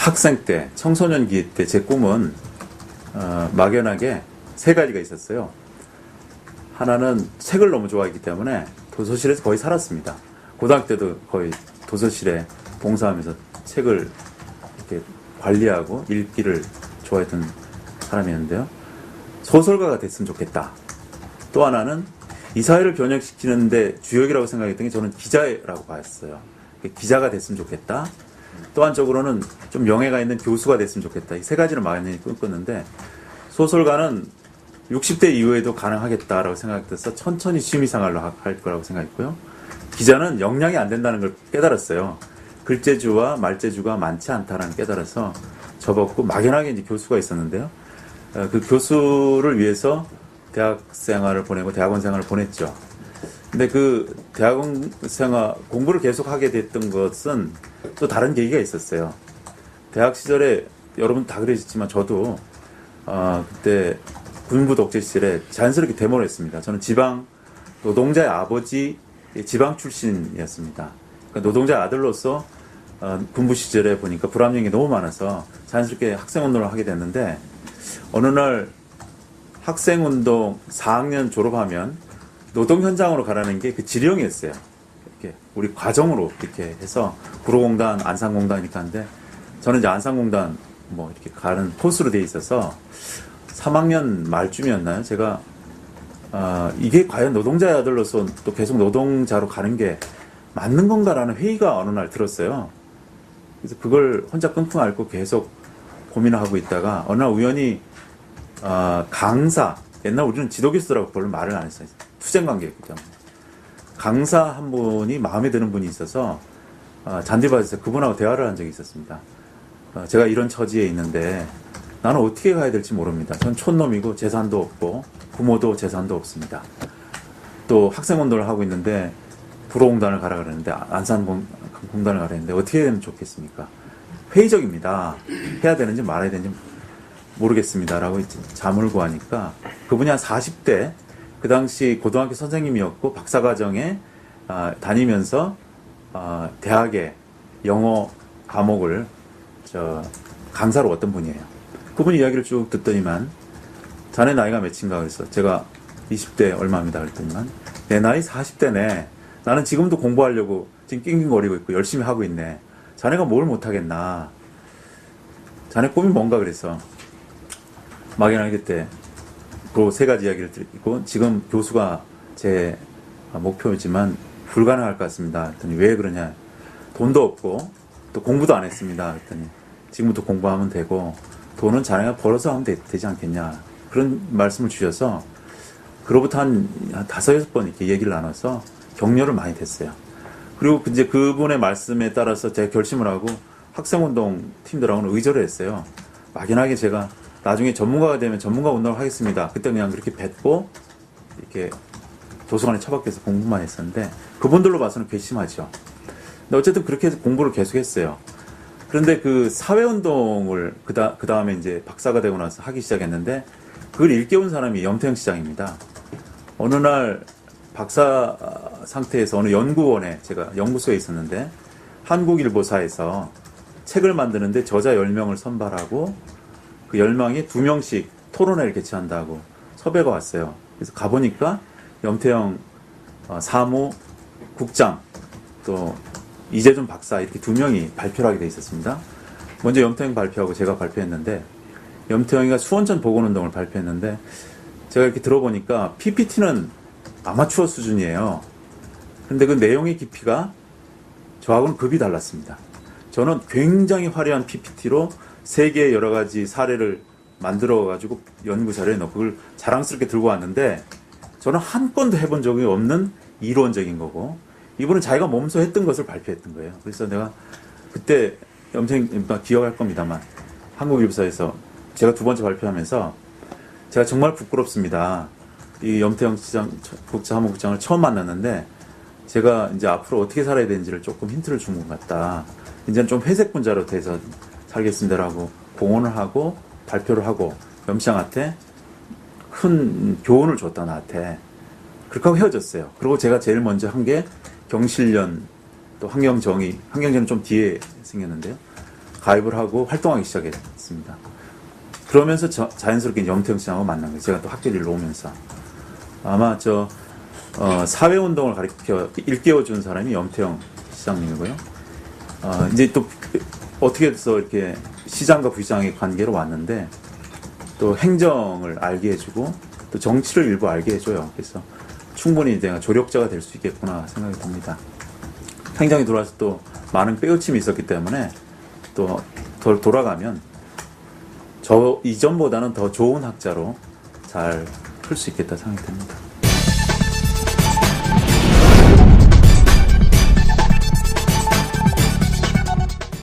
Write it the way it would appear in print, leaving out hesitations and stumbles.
학생 때, 청소년기 때 제 꿈은 막연하게 세 가지가 있었어요. 하나는 책을 너무 좋아했기 때문에 도서실에서 거의 살았습니다. 고등학교 때도 거의 도서실에 봉사하면서 책을 이렇게 관리하고 읽기를 좋아했던 사람이었는데요. 소설가가 됐으면 좋겠다. 또 하나는 이 사회를 변혁시키는데 주역이라고 생각했던 게 저는 기자라고 봤어요. 기자가 됐으면 좋겠다. 또 한쪽으로는 좀 명예가 있는 교수가 됐으면 좋겠다. 이 세 가지를 많이 꿈꿨는데 소설가는 60대 이후에도 가능하겠다라고 생각돼서 천천히 취미생활로 할 거라고 생각했고요. 기자는 역량이 안 된다는 걸 깨달았어요. 글재주와 말재주가 많지 않다는 깨달아서 접었고 막연하게 이제 교수가 있었는데요. 그 교수를 위해서 대학 생활을 보내고 대학원 생활을 보냈죠. 근데 그 대학원 생활 공부를 계속 하게 됐던 것은 또 다른 계기가 있었어요. 대학 시절에 여러분 다 그러셨지만 저도 그때 군부 독재실에 자연스럽게 데모를 했습니다. 저는 지방 노동자의 아버지 지방 출신이었습니다. 그러니까 노동자의 아들로서 군부 시절에 보니까 불합리한 게 너무 많아서 자연스럽게 학생운동을 하게 됐는데 어느 날 학생운동 4학년 졸업하면 노동 현장으로 가라는 게 그 지령이었어요. 이렇게 우리 과정으로 이렇게 해서 구로공단, 안산공단이니까 한데 저는 이제 안산공단 뭐 이렇게 가는 코스로 돼 있어서 3학년 말쯤이었나요? 제가 이게 과연 노동자의 아들로서 또 계속 노동자로 가는 게 맞는 건가라는 회의가 어느 날 들었어요. 그래서 그걸 혼자 끙끙 앓고 계속 고민을 하고 있다가 어느 날 우연히 강사, 옛날 우리는 지도교수라고 별로 말을 안 했어요. 투쟁 관계였기 때문에. 강사 한 분이 마음에 드는 분이 있어서 잔디밭에서 그분하고 대화를 한 적이 있었습니다. 제가 이런 처지에 있는데 나는 어떻게 가야 될지 모릅니다. 전 촌놈이고 재산도 없고 부모도 재산도 없습니다. 또 학생운동을 하고 있는데 구로공단을 가라 그러는데 안산공단을 가라 했는데 어떻게 되면 좋겠습니까? 회의적입니다. 해야 되는지 말아야 되는지 모르겠습니다. 라고 잠을 구하니까 그분이 한 40대 그 당시 고등학교 선생님이었고 박사과정에 다니면서 대학의 영어 과목을 강사로 어떤 분이에요. 그분 이야기를 쭉 듣더니만 자네 나이가 몇인가 그래서 제가 20대 얼마입니다 그랬더니만 내 나이 40대네. 나는 지금도 공부하려고 지금 낑낑거리고 있고 열심히 하고 있네. 자네가 뭘 못하겠나. 자네 꿈이 뭔가 그래서 막연하게 그때 그 세 가지 이야기를 드리고 지금 교수가 제 목표이지만 불가능할 것 같습니다. 그랬더니 왜 그러냐. 돈도 없고 또 공부도 안 했습니다. 그랬더니 지금부터 공부하면 되고 돈은 자네가 벌어서 하면 되지 않겠냐. 그런 말씀을 주셔서 그로부터 한 5-6번 이렇게 얘기를 나눠서 격려를 많이 됐어요. 그리고 이제 그분의 말씀에 따라서 제가 결심을 하고 학생운동 팀들하고는 의절을 했어요. 막연하게 제가 나중에 전문가가 되면 전문가 운동을 하겠습니다. 그때 그냥 그렇게 뱉고 이렇게 도서관에 처박혀서 공부만 했었는데 그분들로 봐서는 괘씸하죠. 근데 어쨌든 그렇게 해서 공부를 계속했어요. 그런데 그 사회운동을 그 다음에 이제 박사가 되고 나서 하기 시작했는데 그걸 일깨운 사람이 염태영 시장입니다. 어느 날 박사 상태에서 어느 연구원에 제가 연구소에 있었는데 한국일보사에서 책을 만드는데 저자 10명을 선발하고 그 10명이 2명씩 토론회를 개최한다고 섭외가 왔어요. 그래서 가보니까 염태영 사무 국장 또 이재준 박사 이렇게 2명이 발표를 하게 돼 있었습니다. 먼저 염태영 발표하고 제가 발표했는데 염태영이가 수원천 복원운동을 발표했는데 제가 이렇게 들어보니까 PPT는 아마추어 수준이에요. 그런데 그 내용의 깊이가 저하고는 급이 달랐습니다. 저는 굉장히 화려한 PPT로 세계의 여러 가지 사례를 만들어가지고 연구 자료에 넣고 그걸 자랑스럽게 들고 왔는데 저는 한 건도 해본 적이 없는 이론적인 거고 이분은 자기가 몸소 했던 것을 발표했던 거예요. 그래서 내가 그때 염태영 기억할 겁니다만 한국일보사에서 제가 2번째 발표하면서 제가 정말 부끄럽습니다. 이 염태영 시장 사무국장을 처음 만났는데 제가 이제 앞으로 어떻게 살아야 되는지를 조금 힌트를 준 것 같다. 이제는 좀 회색 분자로 돼서 살겠습니다라고 공언을 하고 발표를 하고 염시장한테 큰 교훈을 줬다 나한테. 그렇게 하고 헤어졌어요. 그리고 제가 제일 먼저 한 게 경실련 또 환경정의, 환경정의는 좀 뒤에 생겼는데요. 가입을 하고 활동하기 시작했습니다. 그러면서 자연스럽게 염태영 시장하고 만난 거예요. 제가 또 학교 일로 오면서. 아마 사회운동을 가르쳐 일깨워준 사람이 염태영 시장님이고요. 이제 또 어떻게 해서 이렇게 시장과 부시장의 관계로 왔는데 또 행정을 알게 해주고 또 정치를 일부 알게 해줘요. 그래서 충분히 내가 조력자가 될 수 있겠구나 생각이 듭니다. 행정에 들어와서 또 많은 빼우침이 있었기 때문에 또 돌아가면 저 이전보다는 더 좋은 학자로 잘 풀 수 있겠다 생각이 듭니다.